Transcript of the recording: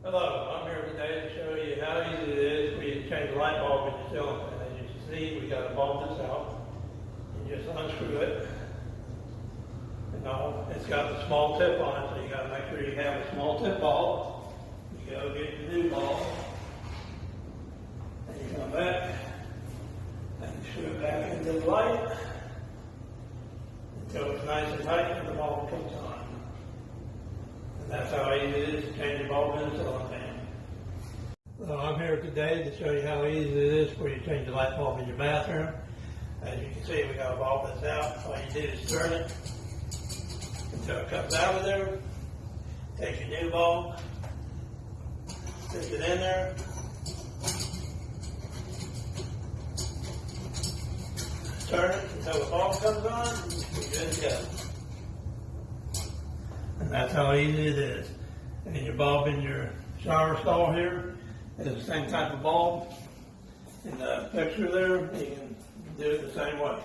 Hello, I'm here today to show you how easy it is for you to change the light bulb in your ceiling fan. As you can see, we got a bulb that's out. You just unscrew it. And it's got the small tip on it, so you got to make sure you have a small tip bulb. You go get your new bulb. And you come back and you screw it back into the light until it's nice and tight and the bulb comes on. And that's how easy it is to change a bulb in a ceiling fan. So I'm here today to show you how easy it is for you to change the light bulb in your bathroom. As you can see, we got a bulb that's out. All you do is turn it until it comes out of there. Take your new bulb, stick it in there. Turn it until the bulb comes on, you're good to go. And that's how easy it is. And your bulb in your shower stall here is the same type of bulb. In the picture there, you can do it the same way.